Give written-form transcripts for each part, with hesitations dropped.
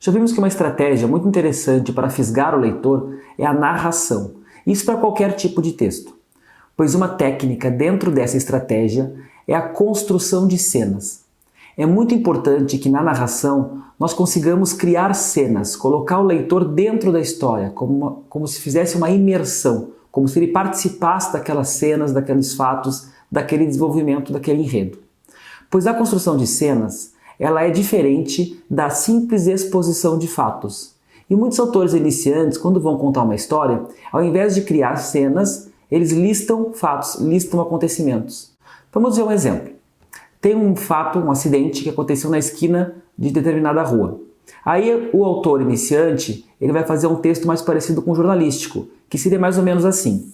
Já vimos que uma estratégia muito interessante para fisgar o leitor é a narração. Isso para qualquer tipo de texto. Pois uma técnica dentro dessa estratégia é a construção de cenas. É muito importante que na narração nós consigamos criar cenas, colocar o leitor dentro da história, como se fizesse uma imersão, como se ele participasse daquelas cenas, daqueles fatos, daquele desenvolvimento, daquele enredo. Pois a construção de cenas, ela é diferente da simples exposição de fatos. E muitos autores iniciantes, quando vão contar uma história, ao invés de criar cenas, eles listam fatos, listam acontecimentos. Vamos ver um exemplo. Tem um fato, um acidente que aconteceu na esquina de determinada rua. Aí o autor iniciante, ele vai fazer um texto mais parecido com o jornalístico, que seria mais ou menos assim.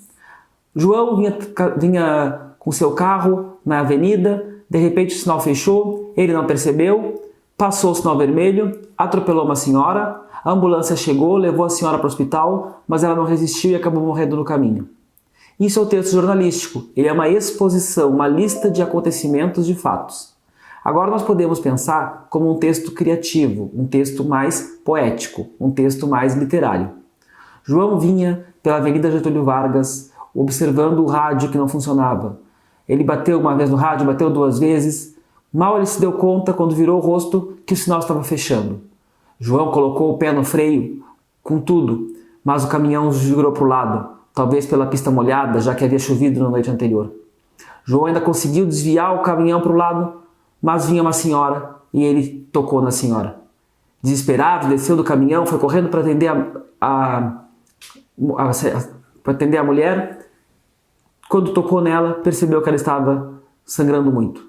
João vinha com seu carro na avenida, de repente o sinal fechou, ele não percebeu, passou o sinal vermelho, atropelou uma senhora, a ambulância chegou, levou a senhora para o hospital, mas ela não resistiu e acabou morrendo no caminho. Isso é o texto jornalístico, ele é uma exposição, uma lista de acontecimentos, de fatos. Agora nós podemos pensar como um texto criativo, um texto mais poético, um texto mais literário. João vinha pela Avenida Getúlio Vargas, observando o rádio que não funcionava. Ele bateu uma vez no rádio, bateu duas vezes. Mal ele se deu conta, quando virou o rosto, que o sinal estava fechando. João colocou o pé no freio, com tudo, mas o caminhão virou para o lado, talvez pela pista molhada, já que havia chovido na noite anterior. João ainda conseguiu desviar o caminhão para o lado, mas vinha uma senhora e ele tocou na senhora. Desesperado, desceu do caminhão, foi correndo para atender a mulher. Quando tocou nela, percebeu que ela estava sangrando muito.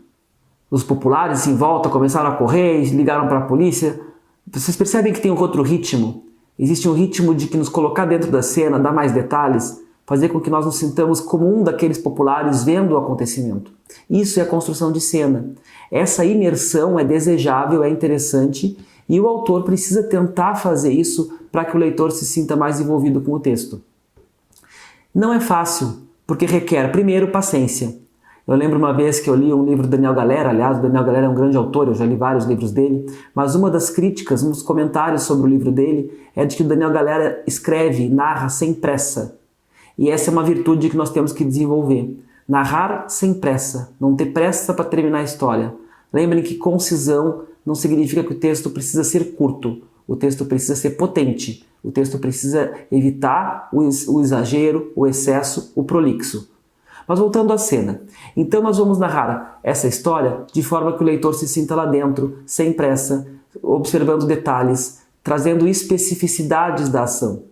Os populares em volta começaram a correr e ligaram para a polícia. Vocês percebem que tem um outro ritmo? Existe um ritmo de que nos colocar dentro da cena, dar mais detalhes, fazer com que nós nos sintamos como um daqueles populares vendo o acontecimento. Isso é a construção de cena. Essa imersão é desejável, é interessante, e o autor precisa tentar fazer isso para que o leitor se sinta mais envolvido com o texto. Não é fácil, porque requer, primeiro, paciência. Eu lembro uma vez que eu li um livro do Daniel Galera, aliás, o Daniel Galera é um grande autor, eu já li vários livros dele, mas uma das críticas, um dos comentários sobre o livro dele, é de que o Daniel Galera escreve, narra sem pressa. E essa é uma virtude que nós temos que desenvolver. Narrar sem pressa, não ter pressa para terminar a história. Lembrem que concisão não significa que o texto precisa ser curto, o texto precisa ser potente, o texto precisa evitar o exagero, o excesso, o prolixo. Mas voltando à cena, então nós vamos narrar essa história de forma que o leitor se sinta lá dentro, sem pressa, observando detalhes, trazendo especificidades da ação.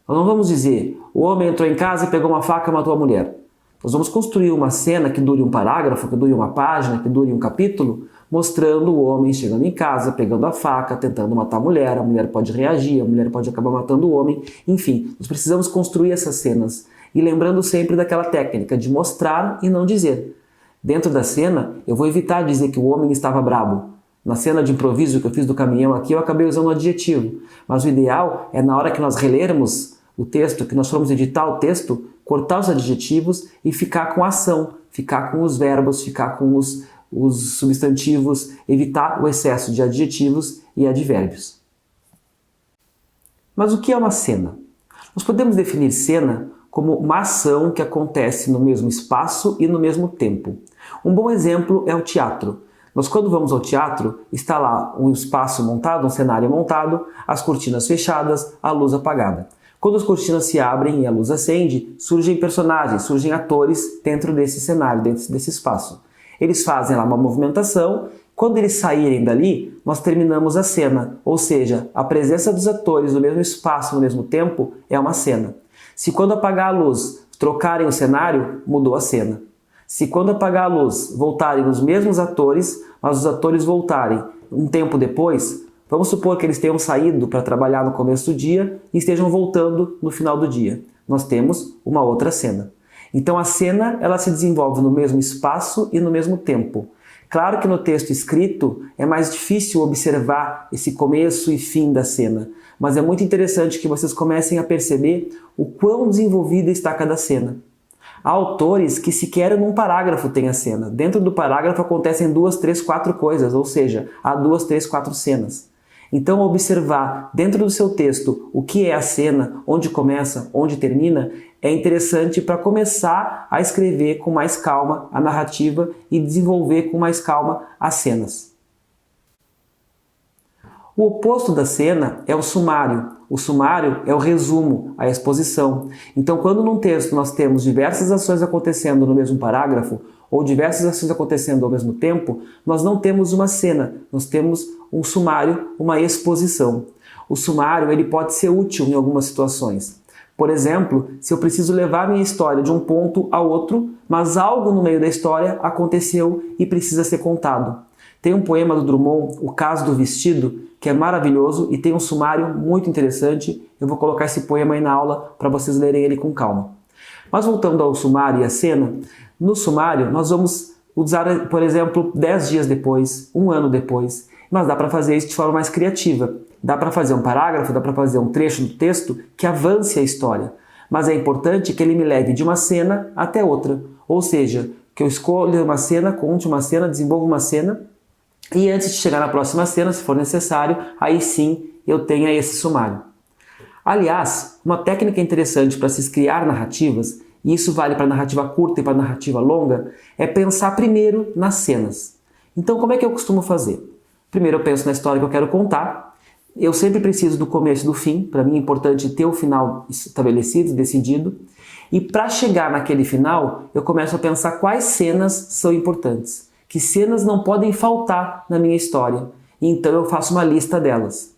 Nós não vamos dizer, o homem entrou em casa e pegou uma faca e matou a mulher. Nós vamos construir uma cena que dure um parágrafo, que dure uma página, que dure um capítulo, mostrando o homem chegando em casa, pegando a faca, tentando matar a mulher pode reagir, a mulher pode acabar matando o homem, enfim, nós precisamos construir essas cenas. E lembrando sempre daquela técnica de mostrar e não dizer. Dentro da cena, eu vou evitar dizer que o homem estava brabo. Na cena de improviso que eu fiz do caminhão aqui, eu acabei usando um adjetivo. Mas o ideal é, na hora que nós relermos o texto, que nós formos editar o texto, cortar os adjetivos e ficar com a ação, ficar com os verbos, ficar com os substantivos, evitar o excesso de adjetivos e advérbios. Mas o que é uma cena? Nós podemos definir cena como uma ação que acontece no mesmo espaço e no mesmo tempo. Um bom exemplo é o teatro. Nós, quando vamos ao teatro, está lá um espaço montado, um cenário montado, as cortinas fechadas, a luz apagada. Quando as cortinas se abrem e a luz acende, surgem personagens, surgem atores dentro desse cenário, dentro desse espaço. Eles fazem lá uma movimentação. Quando eles saírem dali, nós terminamos a cena, ou seja, a presença dos atores no mesmo espaço, no mesmo tempo, é uma cena. Se quando apagar a luz, trocarem o cenário, mudou a cena. Se quando apagar a luz, voltarem os mesmos atores, mas os atores voltarem um tempo depois, vamos supor que eles tenham saído para trabalhar no começo do dia e estejam voltando no final do dia. Nós temos uma outra cena. Então a cena, ela se desenvolve no mesmo espaço e no mesmo tempo. Claro que no texto escrito é mais difícil observar esse começo e fim da cena, mas é muito interessante que vocês comecem a perceber o quão desenvolvida está cada cena. Há autores que sequer num parágrafo tem a cena. Dentro do parágrafo acontecem 2, 3, 4 coisas, ou seja, há 2, 3, 4 cenas. Então, observar dentro do seu texto o que é a cena, onde começa, onde termina, é interessante para começar a escrever com mais calma a narrativa e desenvolver com mais calma as cenas. O oposto da cena é o sumário. O sumário é o resumo, a exposição. Então, quando num texto nós temos diversas ações acontecendo no mesmo parágrafo, ou diversas ações acontecendo ao mesmo tempo, nós não temos uma cena, nós temos um sumário, uma exposição. O sumário ele pode ser útil em algumas situações. Por exemplo, se eu preciso levar minha história de um ponto a outro, mas algo no meio da história aconteceu e precisa ser contado. Tem um poema do Drummond, O Caso do Vestido, que é maravilhoso e tem um sumário muito interessante. Eu vou colocar esse poema aí na aula para vocês lerem ele com calma. Mas voltando ao sumário e à cena, no sumário nós vamos usar, por exemplo, 10 dias depois, 1 ano depois, mas dá para fazer isso de forma mais criativa. Dá para fazer um parágrafo, dá para fazer um trecho do texto que avance a história. Mas é importante que ele me leve de uma cena até outra. Ou seja, que eu escolha uma cena, conte uma cena, desenvolva uma cena, e antes de chegar na próxima cena, se for necessário, aí sim eu tenha esse sumário. Aliás, uma técnica interessante para se criar narrativas, e isso vale para narrativa curta e para narrativa longa, é pensar primeiro nas cenas. Então, como é que eu costumo fazer? Primeiro eu penso na história que eu quero contar. Eu sempre preciso do começo e do fim. Para mim é importante ter o final estabelecido, decidido. E para chegar naquele final, eu começo a pensar quais cenas são importantes. Que cenas não podem faltar na minha história. E então eu faço uma lista delas.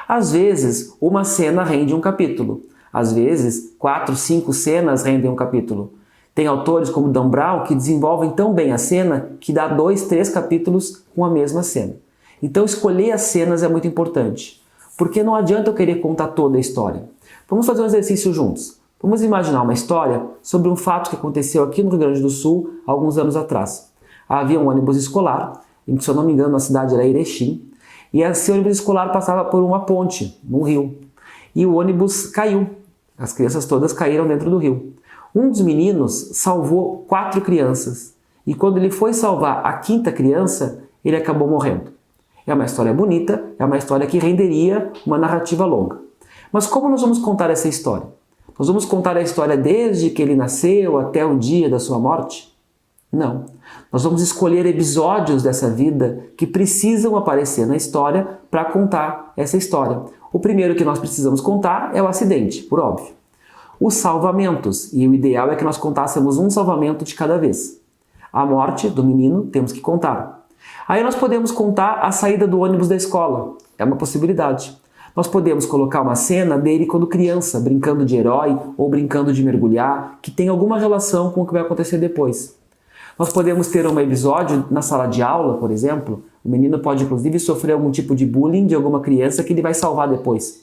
Às vezes, uma cena rende um capítulo. Às vezes, 4, 5 cenas rendem um capítulo. Tem autores como Dan Brown que desenvolvem tão bem a cena que dá 2, 3 capítulos com a mesma cena. Então escolher as cenas é muito importante. Porque não adianta eu querer contar toda a história. Vamos fazer um exercício juntos. Vamos imaginar uma história sobre um fato que aconteceu aqui no Rio Grande do Sul há alguns anos atrás. Havia um ônibus escolar, se eu não me engano a cidade era Erechim, e esse ônibus escolar passava por uma ponte, no rio. E o ônibus caiu. As crianças todas caíram dentro do rio. Um dos meninos salvou 4 crianças. E quando ele foi salvar a 5ª criança, ele acabou morrendo. É uma história bonita, é uma história que renderia uma narrativa longa. Mas como nós vamos contar essa história? Nós vamos contar a história desde que ele nasceu até o dia da sua morte? Não. Nós vamos escolher episódios dessa vida que precisam aparecer na história para contar essa história. O primeiro que nós precisamos contar é o acidente, por óbvio. Os salvamentos, e o ideal é que nós contássemos um salvamento de cada vez. A morte do menino, temos que contar. Aí nós podemos contar a saída do ônibus da escola, é uma possibilidade. Nós podemos colocar uma cena dele quando criança, brincando de herói ou brincando de mergulhar, que tem alguma relação com o que vai acontecer depois. Nós podemos ter um episódio na sala de aula, por exemplo. O menino pode, inclusive, sofrer algum tipo de bullying de alguma criança que ele vai salvar depois.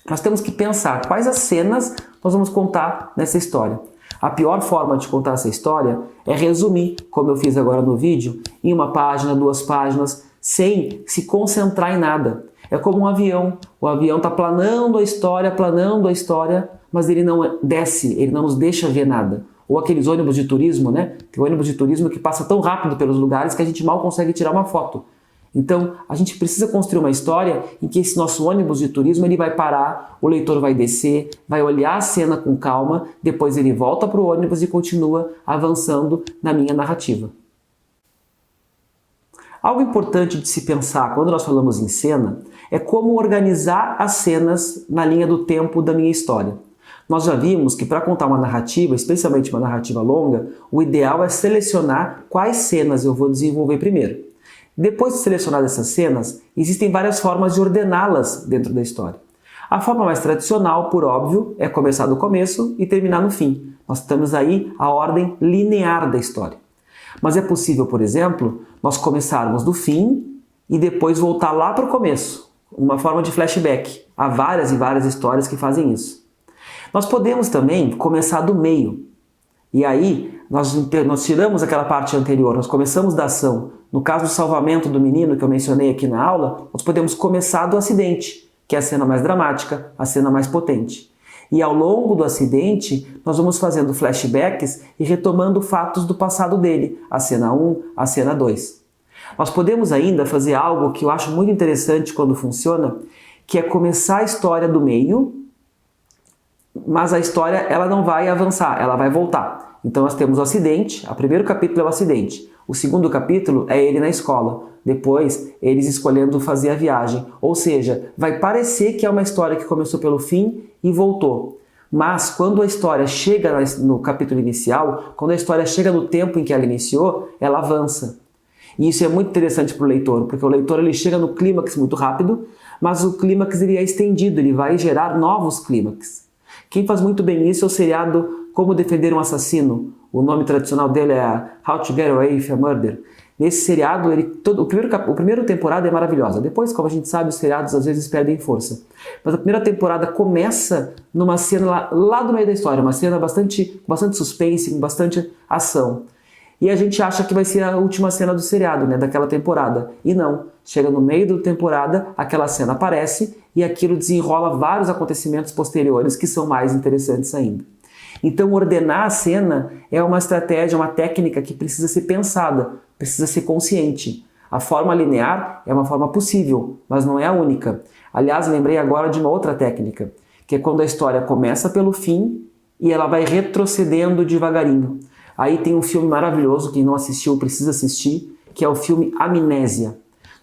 Nós temos que pensar quais as cenas nós vamos contar nessa história. A pior forma de contar essa história é resumir, como eu fiz agora no vídeo, em 1 página, 2 páginas, sem se concentrar em nada. É como um avião. O avião está planando a história, mas ele não desce, ele não nos deixa ver nada. Ou aqueles ônibus de turismo, né? Tem ônibus de turismo que passa tão rápido pelos lugares que a gente mal consegue tirar uma foto. Então, a gente precisa construir uma história em que esse nosso ônibus de turismo ele vai parar, o leitor vai descer, vai olhar a cena com calma, depois ele volta para o ônibus e continua avançando na minha narrativa. Algo importante de se pensar quando nós falamos em cena é como organizar as cenas na linha do tempo da minha história. Nós já vimos que para contar uma narrativa, especialmente uma narrativa longa, o ideal é selecionar quais cenas eu vou desenvolver primeiro. Depois de selecionar essas cenas, existem várias formas de ordená-las dentro da história. A forma mais tradicional, por óbvio, é começar do começo e terminar no fim. Nós temos aí a ordem linear da história. Mas é possível, por exemplo, nós começarmos do fim e depois voltar lá para o começo, uma forma de flashback. Há várias e várias histórias que fazem isso. Nós podemos também começar do meio. E aí, nós tiramos aquela parte anterior, nós começamos da ação. No caso do salvamento do menino que eu mencionei aqui na aula, nós podemos começar do acidente, que é a cena mais dramática, a cena mais potente. E ao longo do acidente, nós vamos fazendo flashbacks e retomando fatos do passado dele, a cena 1, a cena 2. Nós podemos ainda fazer algo que eu acho muito interessante quando funciona, que é começar a história do meio, mas a história ela não vai avançar, ela vai voltar. Então nós temos o acidente, o primeiro capítulo é o acidente, o segundo capítulo é ele na escola, depois eles escolhendo fazer a viagem. Ou seja, vai parecer que é uma história que começou pelo fim e voltou. Mas quando a história chega no capítulo inicial, quando a história chega no tempo em que ela iniciou, ela avança. E isso é muito interessante para o leitor, porque o leitor ele chega no clímax muito rápido, mas o clímax ele é estendido, ele vai gerar novos clímax. Quem faz muito bem isso é o seriado Como Defender um Assassino. O nome tradicional dele é How to Get Away with a Murder. Nesse seriado, a primeira temporada é maravilhosa. Depois, como a gente sabe, os seriados às vezes perdem força. Mas a primeira temporada começa numa cena lá do meio da história, uma cena bastante suspense, com bastante ação. E a gente acha que vai ser a última cena do seriado, né, daquela temporada. E não. Chega no meio da temporada, aquela cena aparece e aquilo desenrola vários acontecimentos posteriores que são mais interessantes ainda. Então, ordenar a cena é uma estratégia, uma técnica que precisa ser pensada, precisa ser consciente. A forma linear é uma forma possível, mas não é a única. Aliás, lembrei agora de uma outra técnica, que é quando a história começa pelo fim e ela vai retrocedendo devagarinho. Aí tem um filme maravilhoso, quem não assistiu precisa assistir, que é o filme Amnésia.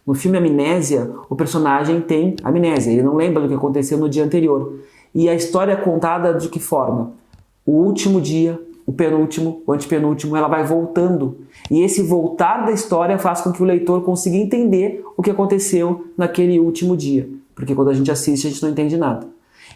No filme Amnésia, o personagem tem amnésia, ele não lembra do que aconteceu no dia anterior. E a história é contada de que forma? O último dia, o penúltimo, o antepenúltimo, ela vai voltando. E esse voltar da história faz com que o leitor consiga entender o que aconteceu naquele último dia. Porque quando a gente assiste, a gente não entende nada.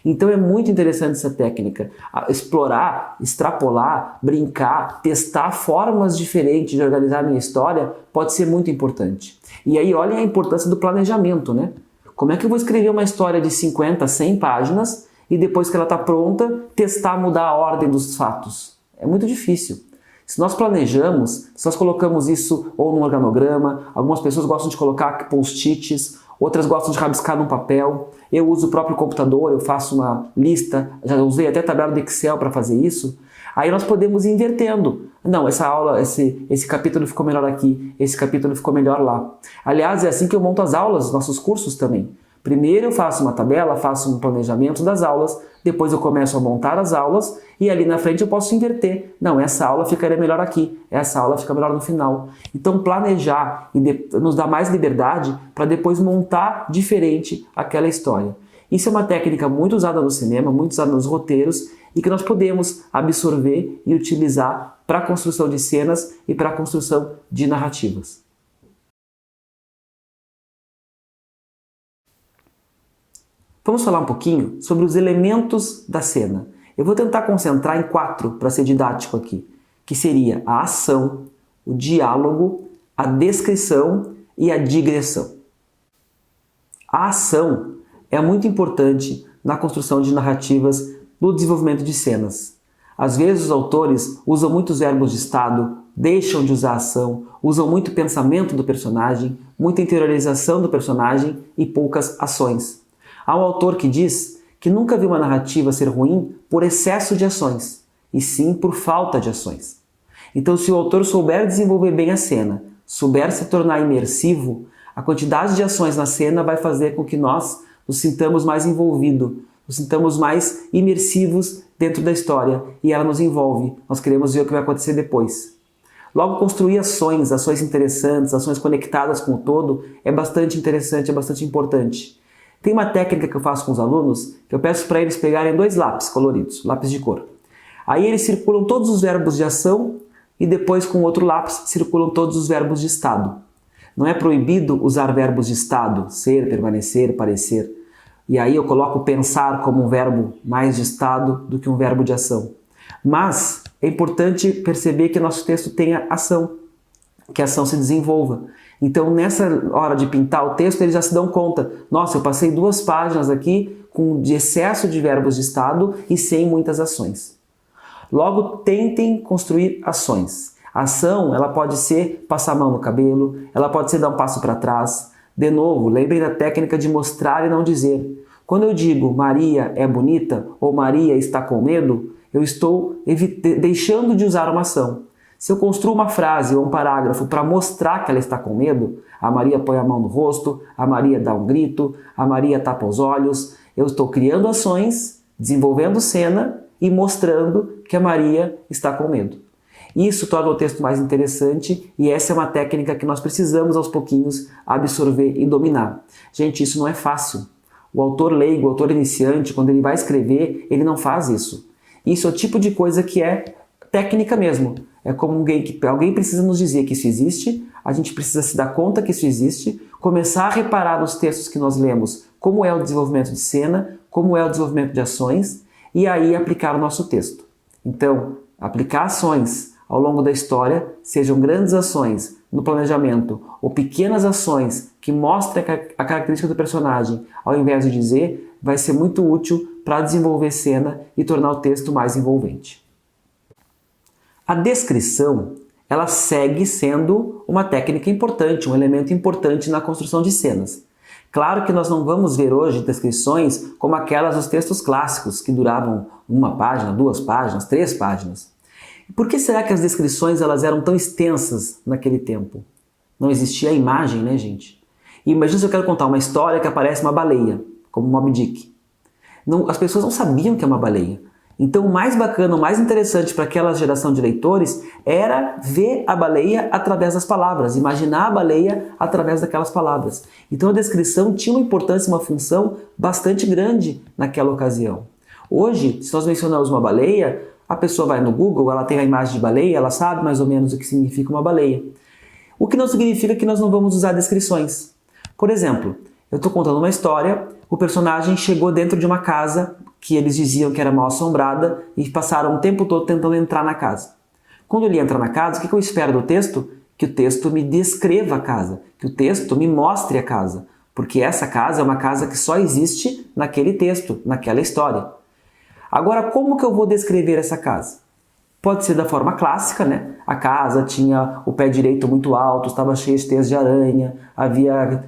Então é muito interessante essa técnica. Explorar, extrapolar, brincar, testar formas diferentes de organizar a minha história pode ser muito importante. E aí olhem a importância do planejamento, né? Como é que eu vou escrever uma história de 50, 100 páginas e depois que ela está pronta, testar mudar a ordem dos fatos? É muito difícil. Se nós planejamos, se nós colocamos isso ou num organograma, algumas pessoas gostam de colocar post-its, outras gostam de rabiscar num papel. Eu uso o próprio computador, eu faço uma lista, já usei até tabela do Excel para fazer isso. Aí nós podemos ir invertendo. Não, essa aula, esse capítulo ficou melhor aqui, esse capítulo ficou melhor lá. Aliás, é assim que eu monto as aulas, nossos cursos também. Primeiro eu faço uma tabela, faço um planejamento das aulas, depois eu começo a montar as aulas e ali na frente eu posso inverter. Não, essa aula ficaria melhor aqui, essa aula fica melhor no final. Então planejar nos dá mais liberdade para depois montar diferente aquela história. Isso é uma técnica muito usada no cinema, muito usada nos roteiros e que nós podemos absorver e utilizar para a construção de cenas e para a construção de narrativas. Vamos falar um pouquinho sobre os elementos da cena. Eu vou tentar concentrar em 4 para ser didático aqui, que seria a ação, o diálogo, a descrição e a digressão. A ação é muito importante na construção de narrativas, no desenvolvimento de cenas. Às vezes os autores usam muitos verbos de estado, deixam de usar ação, usam muito pensamento do personagem, muita interiorização do personagem e poucas ações. Há um autor que diz que nunca viu uma narrativa ser ruim por excesso de ações, e sim por falta de ações. Então, se o autor souber desenvolver bem a cena, souber se tornar imersivo, a quantidade de ações na cena vai fazer com que nós nos sintamos mais envolvidos, nos sintamos mais imersivos dentro da história, e ela nos envolve. Nós queremos ver o que vai acontecer depois. Logo, construir ações interessantes, ações conectadas com o todo, é bastante interessante, é bastante importante. Tem uma técnica que eu faço com os alunos, que eu peço para eles pegarem 2 lápis coloridos, lápis de cor. Aí eles circulam todos os verbos de ação e depois com outro lápis circulam todos os verbos de estado. Não é proibido usar verbos de estado, ser, permanecer, parecer. E aí eu coloco pensar como um verbo mais de estado do que um verbo de ação. Mas é importante perceber que nosso texto tenha ação, que a ação se desenvolva. Então, nessa hora de pintar o texto, eles já se dão conta. Nossa, eu passei 2 páginas aqui de excesso de verbos de estado e sem muitas ações. Logo, tentem construir ações. A ação, ela pode ser passar a mão no cabelo, ela pode ser dar um passo para trás. De novo, lembrem da técnica de mostrar e não dizer. Quando eu digo Maria é bonita ou Maria está com medo, eu estou deixando de usar uma ação. Se eu construo uma frase ou um parágrafo para mostrar que ela está com medo, a Maria põe a mão no rosto, a Maria dá um grito, a Maria tapa os olhos, eu estou criando ações, desenvolvendo cena e mostrando que a Maria está com medo. Isso torna o texto mais interessante e essa é uma técnica que nós precisamos aos pouquinhos absorver e dominar. Gente, isso não é fácil. O autor leigo, o autor iniciante, quando ele vai escrever, ele não faz isso. Isso é o tipo de coisa que é técnica mesmo. É como alguém precisa nos dizer que isso existe, a gente precisa se dar conta que isso existe, começar a reparar nos textos que nós lemos como é o desenvolvimento de cena, como é o desenvolvimento de ações, e aí aplicar o nosso texto. Então, aplicar ações ao longo da história, sejam grandes ações no planejamento ou pequenas ações que mostrem a característica do personagem, ao invés de dizer, vai ser muito útil para desenvolver cena e tornar o texto mais envolvente. A descrição, ela segue sendo uma técnica importante, um elemento importante na construção de cenas. Claro que nós não vamos ver hoje descrições como aquelas dos textos clássicos, que duravam 1 página, 2 páginas, 3 páginas. Por que será que as descrições elas eram tão extensas naquele tempo? Não existia a imagem, né, gente? E imagina se eu quero contar uma história que aparece uma baleia, como Moby Dick. As pessoas não sabiam que é uma baleia. Então o mais bacana, o mais interessante para aquela geração de leitores era ver a baleia através das palavras, imaginar a baleia através daquelas palavras. Então a descrição tinha uma importância, uma função bastante grande naquela ocasião. Hoje, se nós mencionamos uma baleia, a pessoa vai no Google, ela tem a imagem de baleia, ela sabe mais ou menos o que significa uma baleia. O que não significa que nós não vamos usar descrições. Por exemplo, eu estou contando uma história, o personagem chegou dentro de uma casa que eles diziam que era mal assombrada e passaram o tempo todo tentando entrar na casa. Quando ele entra na casa, o que eu espero do texto? Que o texto me descreva a casa, que o texto me mostre a casa, porque essa casa é uma casa que só existe naquele texto, naquela história. Agora, como que eu vou descrever essa casa? Pode ser da forma clássica, né? A casa tinha o pé direito muito alto, estava cheio de teias de aranha, havia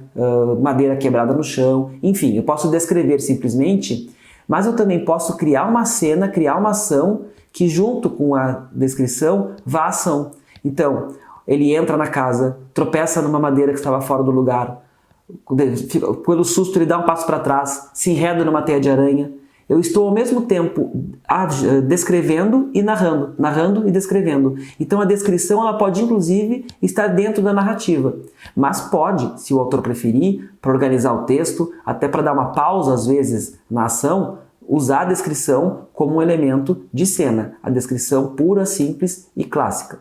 madeira quebrada no chão, enfim, eu posso descrever simplesmente, mas eu também posso criar uma cena, criar uma ação que junto com a descrição vá à ação. Então, ele entra na casa, tropeça numa madeira que estava fora do lugar, pelo susto ele dá um passo para trás, se enreda numa teia de aranha. Eu estou ao mesmo tempo descrevendo e narrando, narrando e descrevendo. Então a descrição ela pode inclusive estar dentro da narrativa, mas pode, se o autor preferir, para organizar o texto, até para dar uma pausa às vezes na ação, usar a descrição como um elemento de cena, a descrição pura, simples e clássica.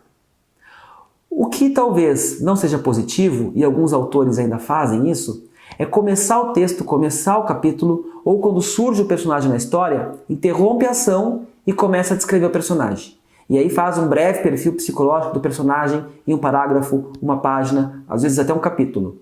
O que talvez não seja positivo, e alguns autores ainda fazem isso, é começar o texto, começar o capítulo, ou quando surge o personagem na história, interrompe a ação e começa a descrever o personagem. E aí faz um breve perfil psicológico do personagem em um parágrafo, uma página, às vezes até um capítulo.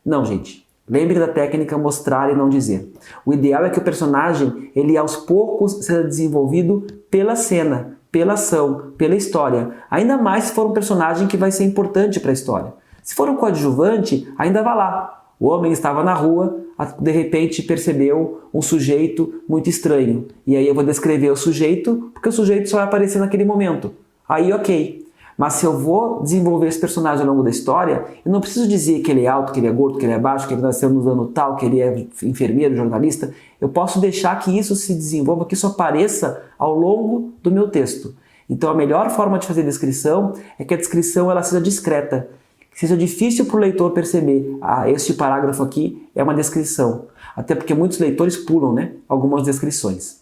Não, gente. Lembre da técnica mostrar e não dizer. O ideal é que o personagem, ele aos poucos seja desenvolvido pela cena, pela ação, pela história. Ainda mais se for um personagem que vai ser importante para a história. Se for um coadjuvante, ainda vá lá. O homem estava na rua, de repente percebeu um sujeito muito estranho. E aí eu vou descrever o sujeito, porque o sujeito só vai aparecer naquele momento. Aí ok. Mas se eu vou desenvolver esse personagem ao longo da história, eu não preciso dizer que ele é alto, que ele é gordo, que ele é baixo, que ele nasceu no ano tal, que ele é enfermeiro, jornalista. Eu posso deixar que isso se desenvolva, que isso apareça ao longo do meu texto. Então a melhor forma de fazer descrição é que a descrição ela seja discreta. Que seja difícil para o leitor perceber, este parágrafo aqui é uma descrição. Até porque muitos leitores pulam, né, algumas descrições.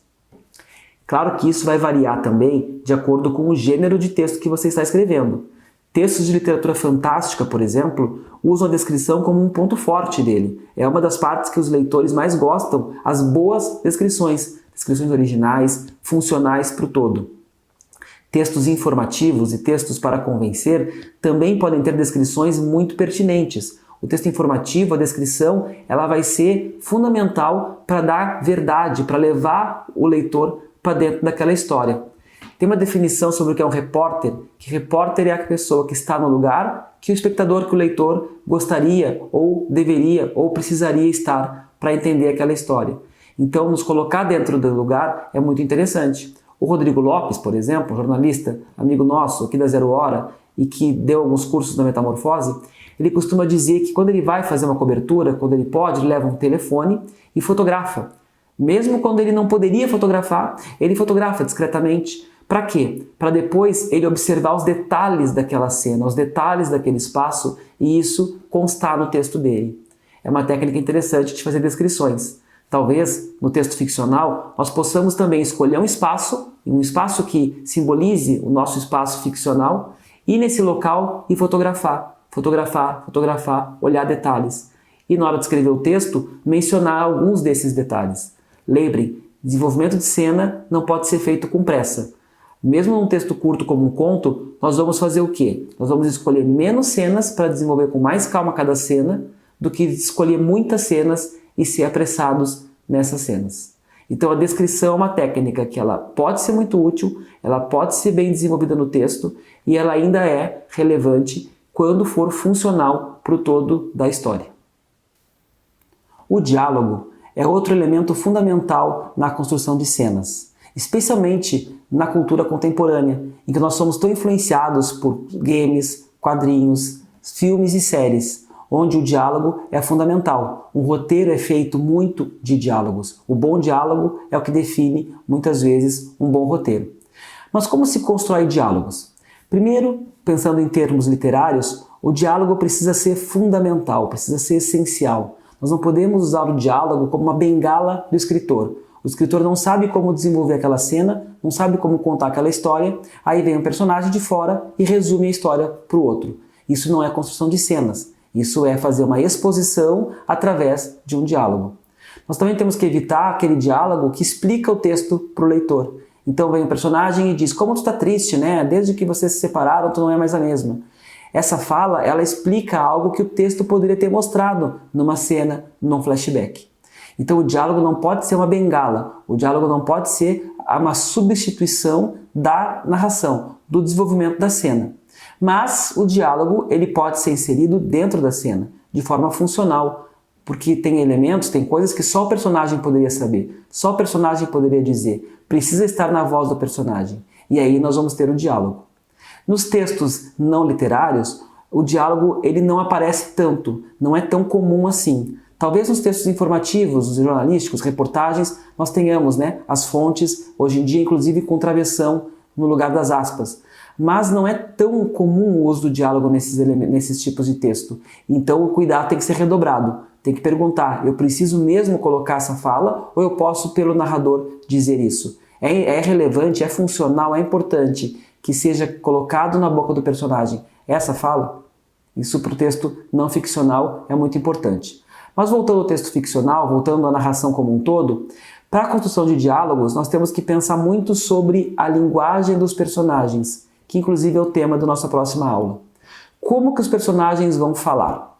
Claro que isso vai variar também de acordo com o gênero de texto que você está escrevendo. Textos de literatura fantástica, por exemplo, usam a descrição como um ponto forte dele. É uma das partes que os leitores mais gostam, as boas descrições, descrições originais, funcionais para o todo. Textos informativos e textos para convencer também podem ter descrições muito pertinentes. O texto informativo, a descrição, ela vai ser fundamental para dar verdade, para levar o leitor para dentro daquela história. Tem uma definição sobre o que é um repórter, que repórter é a pessoa que está no lugar que o espectador, que o leitor gostaria ou deveria ou precisaria estar para entender aquela história. Então, nos colocar dentro do lugar é muito interessante. O Rodrigo Lopes, por exemplo, jornalista, amigo nosso aqui da Zero Hora e que deu alguns cursos na Metamorfose, ele costuma dizer que quando ele vai fazer uma cobertura, quando ele pode, ele leva um telefone e fotografa. Mesmo quando ele não poderia fotografar, ele fotografa discretamente. Para quê? Para depois ele observar os detalhes daquela cena, os detalhes daquele espaço e isso constar no texto dele. É uma técnica interessante de fazer descrições. Talvez, no texto ficcional, nós possamos também escolher um espaço que simbolize o nosso espaço ficcional, ir nesse local e fotografar, olhar detalhes. E na hora de escrever o texto, mencionar alguns desses detalhes. Lembrem, desenvolvimento de cena não pode ser feito com pressa. Mesmo num texto curto como um conto, nós vamos fazer o quê? Nós vamos escolher menos cenas para desenvolver com mais calma cada cena, do que escolher muitas cenas e ser apressados nessas cenas. Então a descrição é uma técnica que ela pode ser muito útil, ela pode ser bem desenvolvida no texto e ela ainda é relevante quando for funcional para o todo da história. O diálogo é outro elemento fundamental na construção de cenas, especialmente na cultura contemporânea, em que nós somos tão influenciados por games, quadrinhos, filmes e séries, onde o diálogo é fundamental. Um roteiro é feito muito de diálogos. O bom diálogo é o que define, muitas vezes, um bom roteiro. Mas como se constrói diálogos? Primeiro, pensando em termos literários, o diálogo precisa ser fundamental, precisa ser essencial. Nós não podemos usar o diálogo como uma bengala do escritor. O escritor não sabe como desenvolver aquela cena, não sabe como contar aquela história, aí vem um personagem de fora e resume a história para o outro. Isso não é construção de cenas. Isso é fazer uma exposição através de um diálogo. Nós também temos que evitar aquele diálogo que explica o texto para o leitor. Então vem um personagem e diz, como tu está triste, né? Desde que vocês se separaram, tu não é mais a mesma. Essa fala, ela explica algo que o texto poderia ter mostrado numa cena, num flashback. Então o diálogo não pode ser uma bengala, o diálogo não pode ser uma substituição da narração, do desenvolvimento da cena. Mas o diálogo ele pode ser inserido dentro da cena, de forma funcional, porque tem elementos, tem coisas que só o personagem poderia saber, só o personagem poderia dizer, precisa estar na voz do personagem, e aí nós vamos ter o diálogo. Nos textos não literários, o diálogo ele não aparece tanto, não é tão comum assim. Talvez nos textos informativos, jornalísticos, reportagens, nós tenhamos as fontes, hoje em dia inclusive com travessão no lugar das aspas. Mas não é tão comum o uso do diálogo nesses tipos de texto. Então o cuidado tem que ser redobrado. Tem que perguntar, eu preciso mesmo colocar essa fala ou eu posso pelo narrador dizer isso? É relevante, é funcional, é importante que seja colocado na boca do personagem essa fala? Isso para o texto não ficcional é muito importante. Mas voltando ao texto ficcional, voltando à narração como um todo, para a construção de diálogos nós temos que pensar muito sobre a linguagem dos personagens, que inclusive é o tema da nossa próxima aula. Como que os personagens vão falar?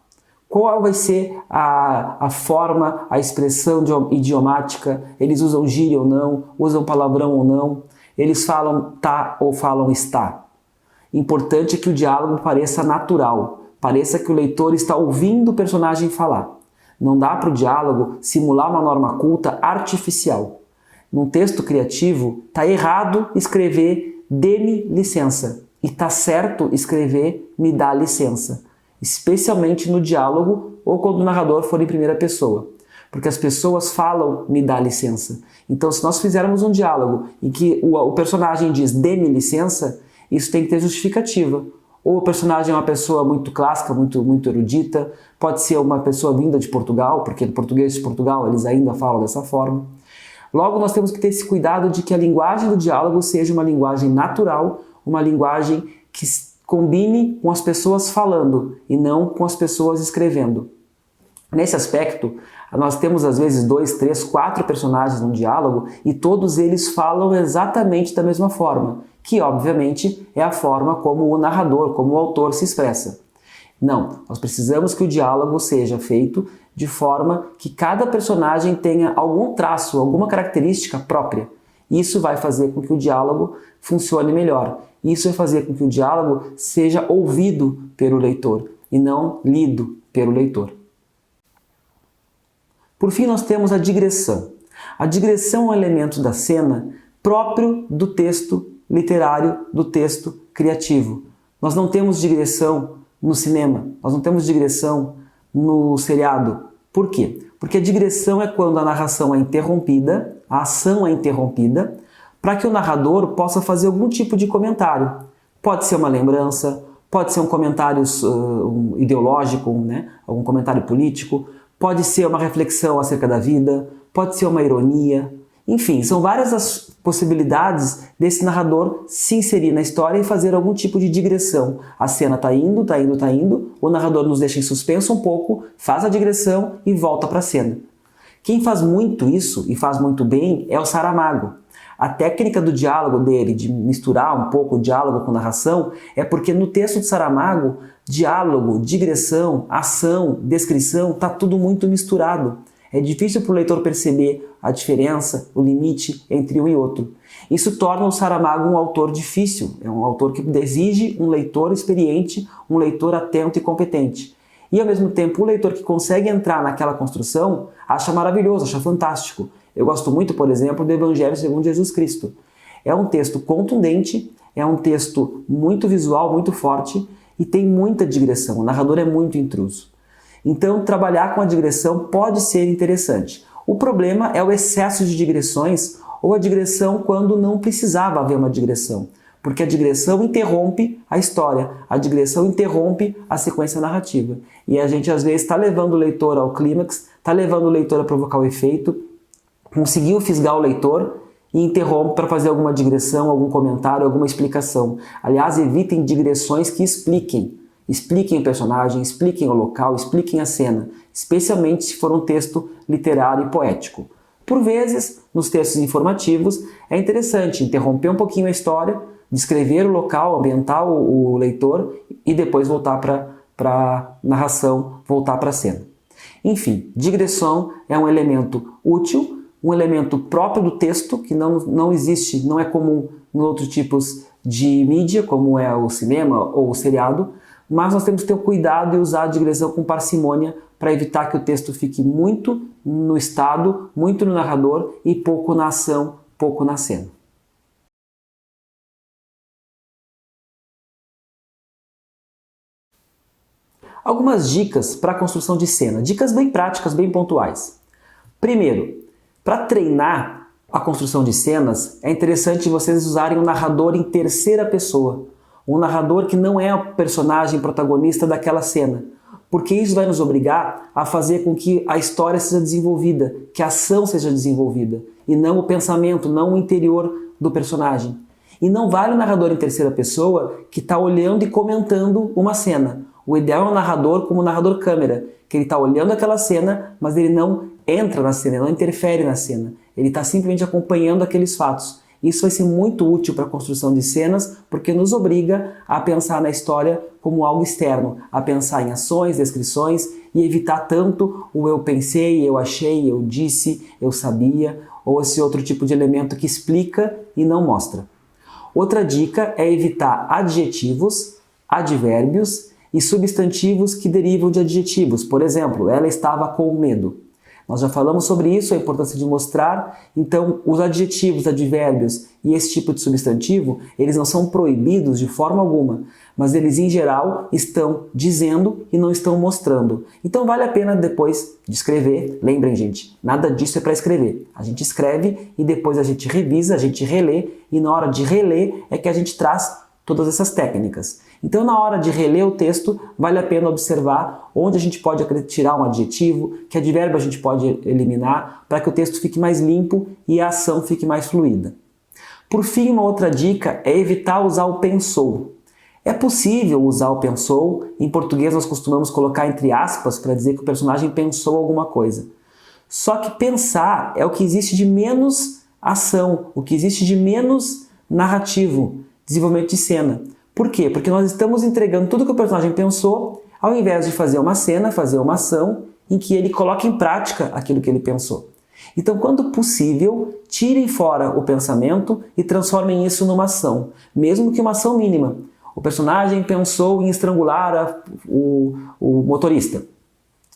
Qual vai ser a forma, a expressão idiomática? Eles usam gíria ou não? Usam palavrão ou não? Eles falam tá ou falam está? Importante é que o diálogo pareça natural, pareça que o leitor está ouvindo o personagem falar. Não dá para o diálogo simular uma norma culta artificial. Num texto criativo, está errado escrever dê-me licença e está certo escrever me dá licença, especialmente no diálogo ou quando o narrador for em primeira pessoa, porque as pessoas falam me dá licença. Então se nós fizermos um diálogo em que o personagem diz dê-me licença, isso tem que ter justificativa. Ou o personagem é uma pessoa muito clássica, muito erudita, pode ser uma pessoa vinda de Portugal, porque no português de Portugal eles ainda falam dessa forma. Logo, nós temos que ter esse cuidado de que a linguagem do diálogo seja uma linguagem natural, uma linguagem que combine com as pessoas falando e não com as pessoas escrevendo. Nesse aspecto, nós temos às vezes 2, 3, 4 personagens num diálogo e todos eles falam exatamente da mesma forma, que obviamente é a forma como o narrador, como o autor se expressa. Não, nós precisamos que o diálogo seja feito de forma que cada personagem tenha algum traço, alguma característica própria. Isso vai fazer com que o diálogo funcione melhor. Isso vai fazer com que o diálogo seja ouvido pelo leitor e não lido pelo leitor. Por fim, nós temos a digressão. A digressão é um elemento da cena próprio do texto literário, do texto criativo. Nós não temos digressão no cinema, nós não temos digressão no seriado. Por quê? Porque a digressão é quando a narração é interrompida, a ação é interrompida, para que o narrador possa fazer algum tipo de comentário. Pode ser uma lembrança, pode ser um comentário ideológico, né? Algum comentário político, pode ser uma reflexão acerca da vida, pode ser uma ironia. Enfim, são várias as possibilidades desse narrador se inserir na história e fazer algum tipo de digressão. A cena está indo, está indo, está indo, o narrador nos deixa em suspenso um pouco, faz a digressão e volta para a cena. Quem faz muito isso, e faz muito bem, é o Saramago. A técnica do diálogo dele, de misturar um pouco o diálogo com narração, é porque no texto de Saramago, diálogo, digressão, ação, descrição, está tudo muito misturado. É difícil para o leitor perceber a diferença, o limite entre um e outro. Isso torna o Saramago um autor difícil, é um autor que exige um leitor experiente, um leitor atento e competente. E ao mesmo tempo, o leitor que consegue entrar naquela construção acha maravilhoso, acha fantástico. Eu gosto muito, por exemplo, do Evangelho segundo Jesus Cristo. É um texto contundente, é um texto muito visual, muito forte e tem muita digressão. O narrador é muito intruso. Então, trabalhar com a digressão pode ser interessante. O problema é o excesso de digressões ou a digressão quando não precisava haver uma digressão. Porque a digressão interrompe a história, a digressão interrompe a sequência narrativa. E a gente, às vezes, está levando o leitor ao clímax, está levando o leitor a provocar o efeito, conseguiu fisgar o leitor e interrompe para fazer alguma digressão, algum comentário, alguma explicação. Aliás, evitem digressões que expliquem. Expliquem o personagem, expliquem o local, expliquem a cena, especialmente se for um texto literário e poético. Por vezes, nos textos informativos, é interessante interromper um pouquinho a história, descrever o local, ambientar o leitor e depois voltar para a narração, voltar para a cena. Enfim, digressão é um elemento útil, um elemento próprio do texto, que não existe, não é comum em outros tipos de mídia, como é o cinema ou o seriado, mas nós temos que ter o cuidado e usar a digressão com parcimônia para evitar que o texto fique muito no estado, muito no narrador e pouco na ação, pouco na cena. Algumas dicas para a construção de cena, dicas bem práticas, bem pontuais. Primeiro, para treinar a construção de cenas, é interessante vocês usarem um narrador em terceira pessoa. Um narrador que não é o personagem protagonista daquela cena, porque isso vai nos obrigar a fazer com que a história seja desenvolvida, que a ação seja desenvolvida, e não o pensamento, não o interior do personagem. E não vale o narrador em terceira pessoa que está olhando e comentando uma cena. O ideal é um narrador como um narrador câmera, que ele está olhando aquela cena, mas ele não entra na cena, ele não interfere na cena. Ele está simplesmente acompanhando aqueles fatos. Isso vai ser muito útil para a construção de cenas, porque nos obriga a pensar na história como algo externo, a pensar em ações, descrições e evitar tanto o eu pensei, eu achei, eu disse, eu sabia, ou esse outro tipo de elemento que explica e não mostra. Outra dica é evitar adjetivos, advérbios e substantivos que derivam de adjetivos. Por exemplo, ela estava com medo. Nós já falamos sobre isso, a importância de mostrar. Então, os adjetivos, advérbios e esse tipo de substantivo, eles não são proibidos de forma alguma, mas eles, em geral, estão dizendo e não estão mostrando. Então, vale a pena depois de escrever. Lembrem, gente, nada disso é para escrever. A gente escreve e depois a gente revisa, a gente relê, e na hora de reler é que a gente traz todas essas técnicas. Então, na hora de reler o texto, vale a pena observar onde a gente pode tirar um adjetivo, que advérbio a gente pode eliminar, para que o texto fique mais limpo e a ação fique mais fluida. Por fim, uma outra dica é evitar usar o pensou. É possível usar o pensou, em português nós costumamos colocar entre aspas para dizer que o personagem pensou alguma coisa. Só que pensar é o que existe de menos ação, o que existe de menos narrativo, desenvolvimento de cena. Por quê? Porque nós estamos entregando tudo que o personagem pensou, ao invés de fazer uma cena, fazer uma ação em que ele coloque em prática aquilo que ele pensou. Então, quando possível, tirem fora o pensamento e transformem isso numa ação, mesmo que uma ação mínima. O personagem pensou em estrangular o motorista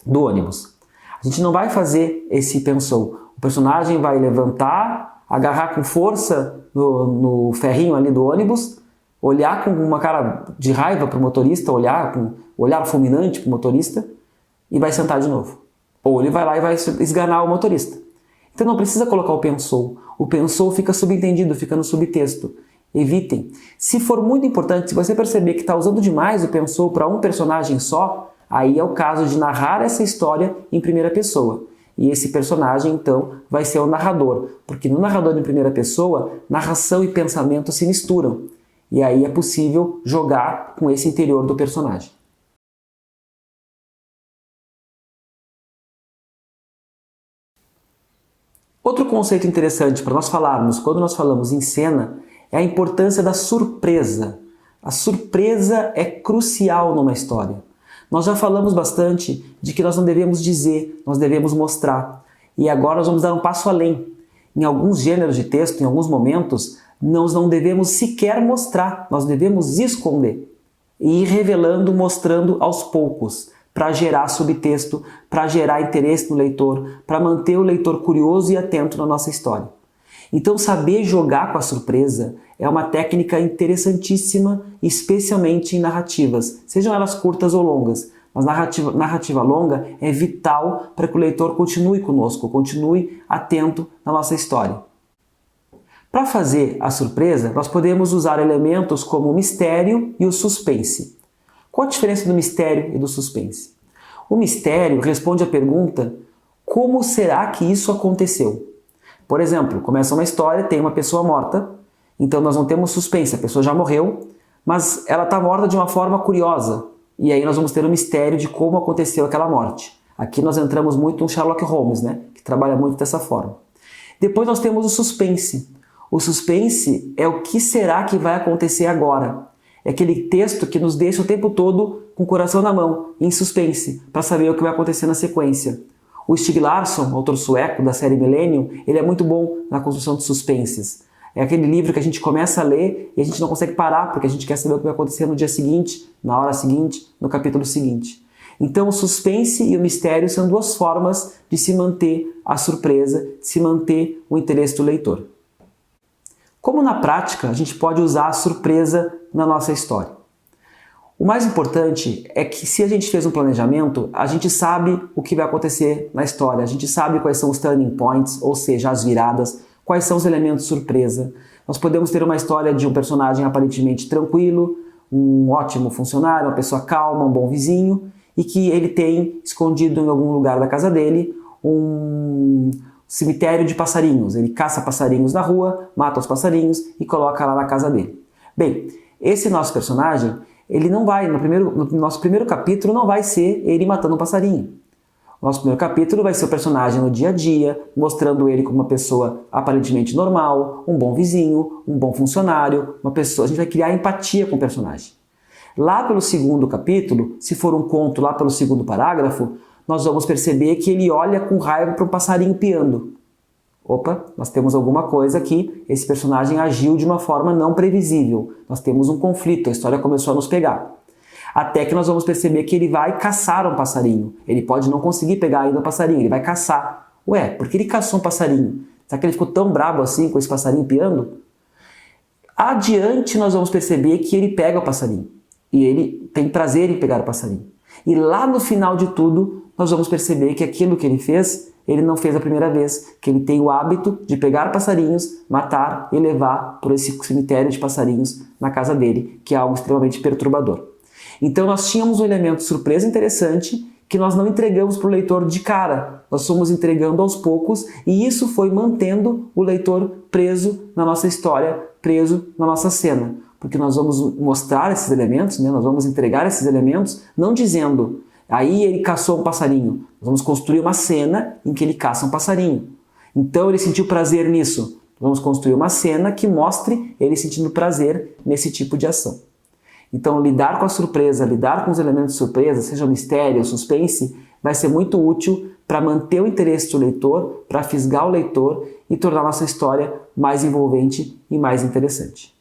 do ônibus. A gente não vai fazer esse pensou. O personagem vai levantar agarrar com força no ferrinho ali do ônibus, olhar com uma cara de raiva para o motorista, olhar com olhar fulminante para o motorista e vai sentar de novo. Ou ele vai lá e vai esganar o motorista. Então não precisa colocar o pensou. O pensou fica subentendido, fica no subtexto. Evitem. Se for muito importante, se você perceber que está usando demais o pensou para um personagem só, aí é o caso de narrar essa história em primeira pessoa. E esse personagem, então, vai ser o narrador. Porque no narrador em primeira pessoa, narração e pensamento se misturam. E aí é possível jogar com esse interior do personagem. Outro conceito interessante para nós falarmos, quando nós falamos em cena, é a importância da surpresa. A surpresa é crucial numa história. Nós já falamos bastante de que nós não devemos dizer, nós devemos mostrar. E agora nós vamos dar um passo além. Em alguns gêneros de texto, em alguns momentos, nós não devemos sequer mostrar, nós devemos esconder. E ir revelando, mostrando aos poucos, para gerar subtexto, para gerar interesse no leitor, para manter o leitor curioso e atento na nossa história. Então saber jogar com a surpresa é uma técnica interessantíssima, especialmente em narrativas, sejam elas curtas ou longas. Mas narrativa longa é vital para que o leitor continue conosco, continue atento na nossa história. Para fazer a surpresa, nós podemos usar elementos como o mistério e o suspense. Qual a diferença do mistério e do suspense? O mistério responde à pergunta: como será que isso aconteceu? Por exemplo, começa uma história, tem uma pessoa morta, então nós não temos suspense, a pessoa já morreu, mas ela está morta de uma forma curiosa, e aí nós vamos ter o mistério de como aconteceu aquela morte. Aqui nós entramos muito no Sherlock Holmes, né, que trabalha muito dessa forma. Depois nós temos o suspense. O suspense é o que será que vai acontecer agora. É aquele texto que nos deixa o tempo todo com o coração na mão, em suspense, para saber o que vai acontecer na sequência. O Stieg Larsson, autor sueco da série Millennium, ele é muito bom na construção de suspenses. É aquele livro que a gente começa a ler e a gente não consegue parar, porque a gente quer saber o que vai acontecer no dia seguinte, na hora seguinte, no capítulo seguinte. Então o suspense e o mistério são duas formas de se manter a surpresa, de se manter o interesse do leitor. Como na prática a gente pode usar a surpresa na nossa história? O mais importante é que se a gente fez um planejamento, a gente sabe o que vai acontecer na história, a gente sabe quais são os turning points, ou seja, as viradas, quais são os elementos surpresa. Nós podemos ter uma história de um personagem aparentemente tranquilo, um ótimo funcionário, uma pessoa calma, um bom vizinho, e que ele tem escondido em algum lugar da casa dele um cemitério de passarinhos. Ele caça passarinhos na rua, mata os passarinhos e coloca lá na casa dele. Bem, esse nosso personagem, ele não vai, no nosso primeiro capítulo não vai ser ele matando um passarinho. O nosso primeiro capítulo vai ser o personagem no dia a dia, mostrando ele como uma pessoa aparentemente normal, um bom vizinho, um bom funcionário, uma pessoa. A gente vai criar empatia com o personagem. Lá pelo segundo capítulo, se for um conto lá pelo segundo parágrafo, nós vamos perceber que ele olha com raiva para um passarinho piando. Opa, nós temos alguma coisa aqui, esse personagem agiu de uma forma não previsível. Nós temos um conflito, a história começou a nos pegar. Até que nós vamos perceber que ele vai caçar um passarinho. Ele pode não conseguir pegar ainda o passarinho, ele vai caçar. Ué, por que ele caçou um passarinho? Será que ele ficou tão brabo assim com esse passarinho piando? Adiante nós vamos perceber que ele pega o passarinho. E ele tem prazer em pegar o passarinho. E lá no final de tudo, nós vamos perceber que aquilo que ele fez, ele não fez a primeira vez, que ele tem o hábito de pegar passarinhos, matar e levar por esse cemitério de passarinhos na casa dele, que é algo extremamente perturbador. Então nós tínhamos um elemento surpresa interessante que nós não entregamos para o leitor de cara, nós fomos entregando aos poucos e isso foi mantendo o leitor preso na nossa história, preso na nossa cena. Porque nós vamos mostrar esses elementos, né? Nós vamos entregar esses elementos, não dizendo, aí ele caçou um passarinho. Nós vamos construir uma cena em que ele caça um passarinho. Então ele sentiu prazer nisso. Vamos construir uma cena que mostre ele sentindo prazer nesse tipo de ação. Então lidar com a surpresa, lidar com os elementos de surpresa, seja mistério ou suspense, vai ser muito útil para manter o interesse do leitor, para fisgar o leitor e tornar a nossa história mais envolvente e mais interessante.